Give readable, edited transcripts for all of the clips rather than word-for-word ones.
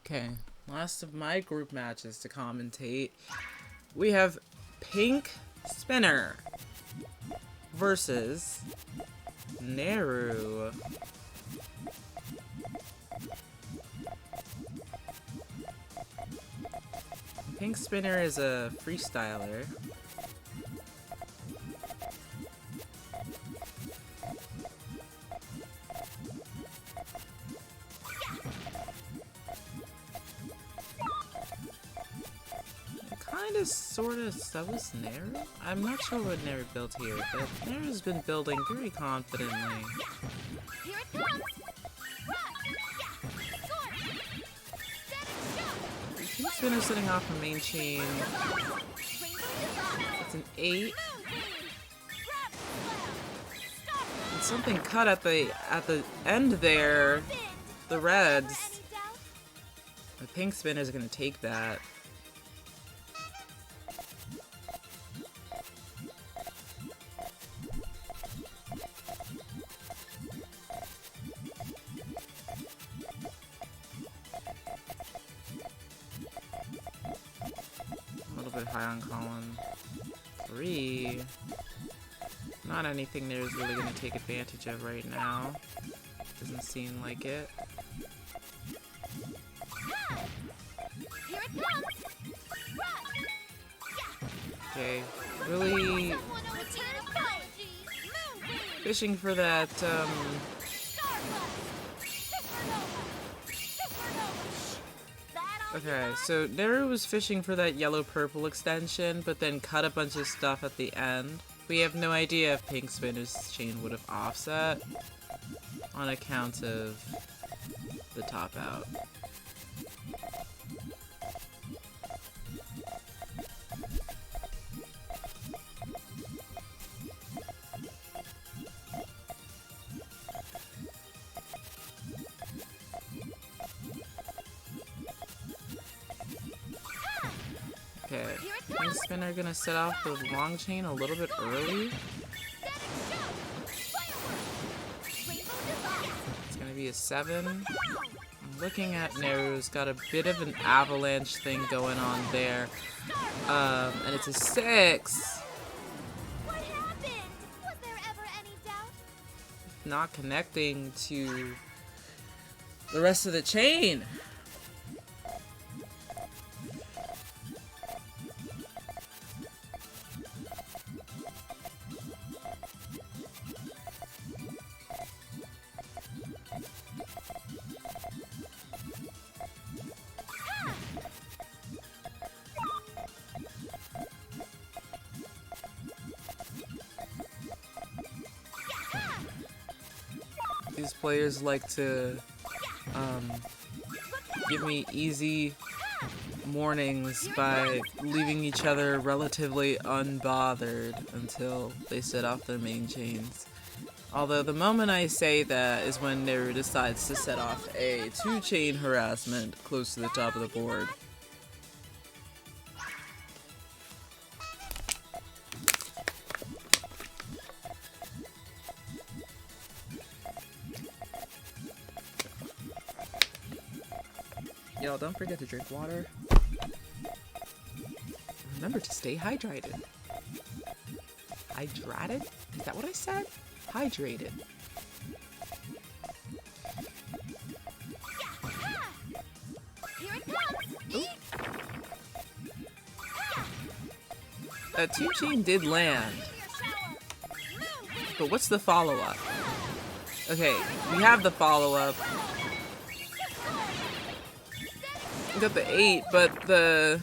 Okay, last of my group matches to commentate. We have PinkSpinner versus Neruu. PinkSpinner is a freestyler. Kinda, sorta, so is Neruu? I'm not sure what Neruu built here, but Neru's been building very confidently. Here it comes. PinkSpinner's setting off her main chain. It's an 8. And something cut at the end there. The reds. The PinkSpinner's gonna take that. High on column 3. Not anything there is really going to take advantage of right now. Doesn't seem like it. Okay, really fishing for that, Okay, so Neruu was fishing for that yellow-purple extension, but then cut a bunch of stuff at the end. We have no idea if PinkSpinner's chain would have offset on account of the top out. Okay, PinkSpinner gonna set off the long chain a little bit early. It's gonna be a 7. I'm looking at Neru's got a bit of an avalanche thing going on there. And it's a 6. What happened? Was there ever any doubt? Not connecting to the rest of the chain. These players like to give me easy mornings by leaving each other relatively unbothered until they set off their main chains. Although the moment I say that is when Neruu decides to set off a 2-chain harassment close to the top of the board. Y'all, don't forget to drink water. Remember to stay hydrated. Hydrated? Is that what I said? Hydrated. Ooh. That 2-chain did land. But what's the follow-up? Okay, we have the follow-up. We got the 8, but the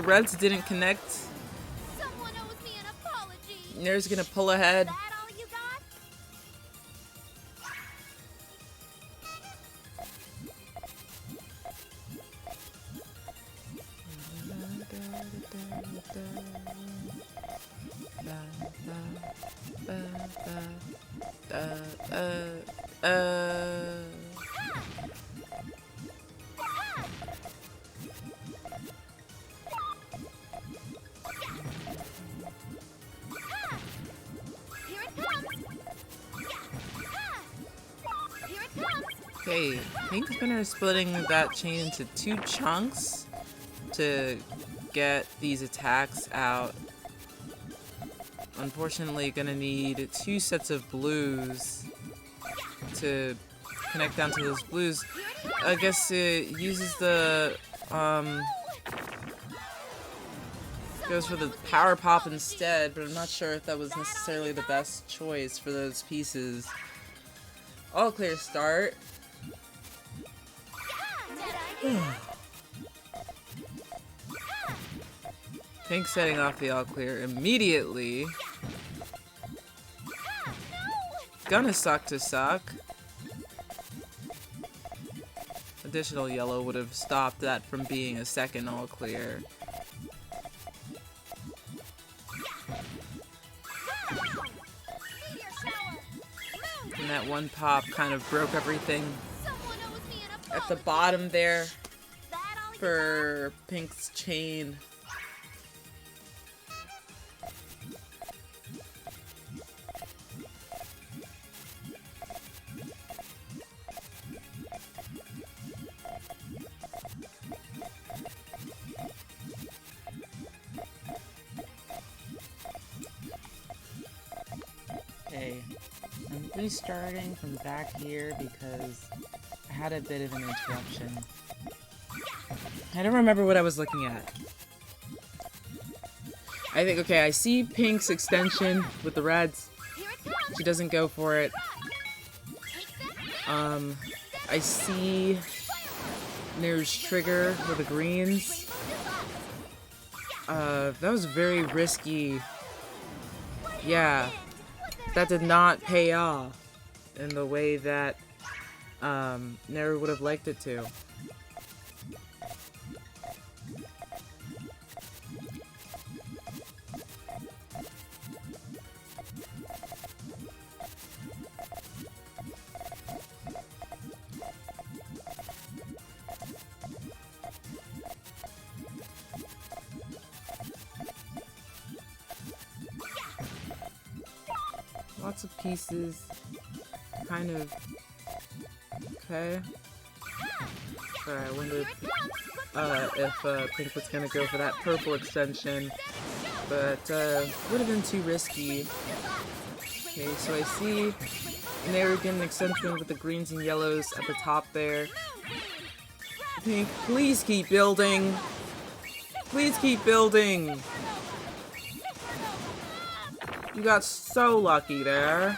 reds didn't connect. Someone owes me an apology. Neru's gonna pull ahead. That all you got? Here Okay, PinkSpinner is splitting that chain into 2 chunks to get these attacks out. Unfortunately, gonna need 2 sets of blues to connect down to those blues. I guess it uses the, goes for the power pop instead, but I'm not sure if that was necessarily the best choice for those pieces. All clear start. Pink setting off the all clear immediately. Gonna suck to suck. Additional yellow would have stopped that from being a second all clear. And that one pop kind of broke everything at the bottom there for Pink's chain. Okay, I'm restarting from back here because I had a bit of an interruption. I don't remember what I was looking at. I think, okay, I see Pink's extension with the reds. She doesn't go for it. I see Neru's trigger with the greens. That was very risky. Yeah, that did not pay off in the way that Neruu would have liked it to. Lots of pieces, kind of, okay. Sorry, I wondered if Pink was gonna go for that purple extension, but would have been too risky. Okay, so I see Neruu getting an extension with the greens and yellows at the top there. Pink, please keep building! Please keep building! You got so lucky there.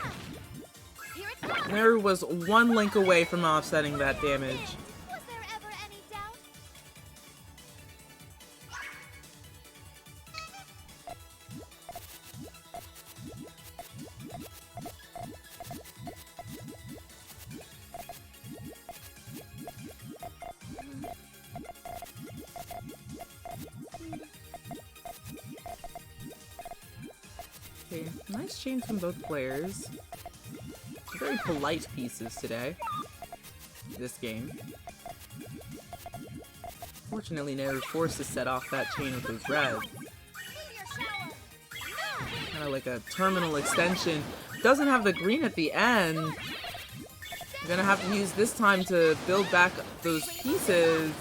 Neruu was 1 link away from offsetting that damage. Was there ever any doubt? Okay, nice chains from both players. Very polite pieces today. This game. Fortunately, Neruu forced to set off that chain with his reds. Kind of like a terminal extension. Doesn't have the green at the end. I'm gonna have to use this time to build back those pieces.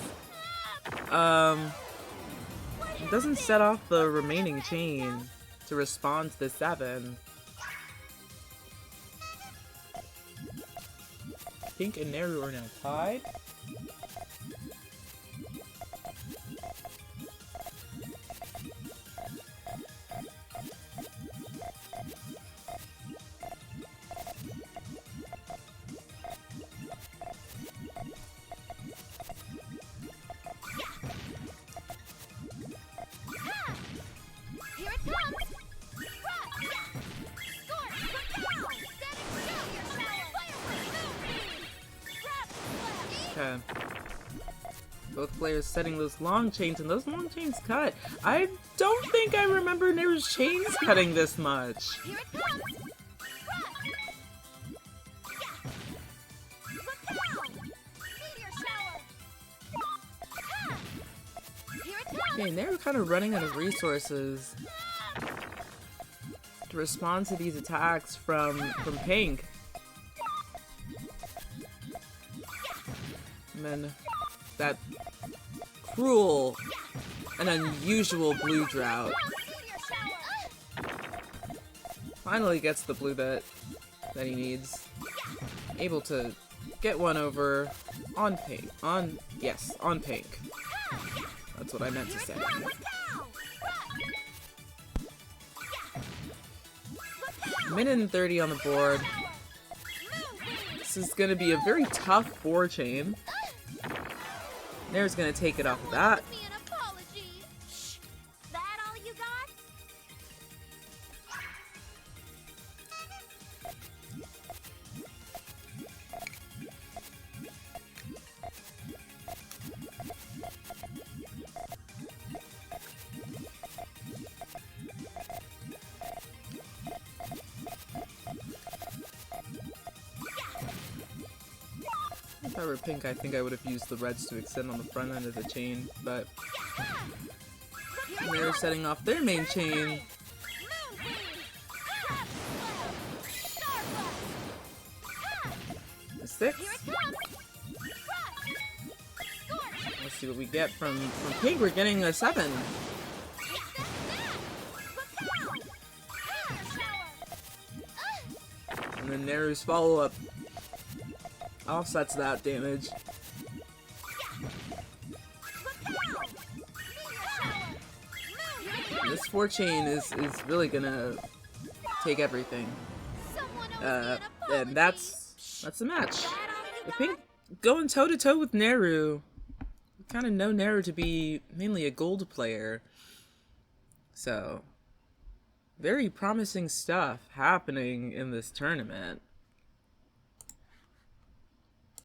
It doesn't set off the remaining chain to respond to the 7. Pink and Neruu are now tied. Here it comes! Okay. Both players setting those long chains, and those long chains cut. I don't think I remember Neru's chains cutting this much. Here it comes! Okay, Neruu kind of running out of resources to respond to these attacks from Pink. And then that cruel and unusual blue drought finally gets the blue that he needs. Able to get one over on pink. On pink. That's what I meant to say. Minute and 30 on the board. This is going to be a very tough 4-chain. Neru's going to take it off of that. If I were pink, I think I would have used the reds to extend on the front end of the chain, but they're setting off their main chain. A 6. Let's see what we get from pink. We're getting a 7. And then Neru's follow-up offsets that damage. This 4-chain is really gonna take everything. And that's the match. The pink going toe-to-toe with Neruu. We kind of know Neruu to be mainly a gold player. So, very promising stuff happening in this tournament.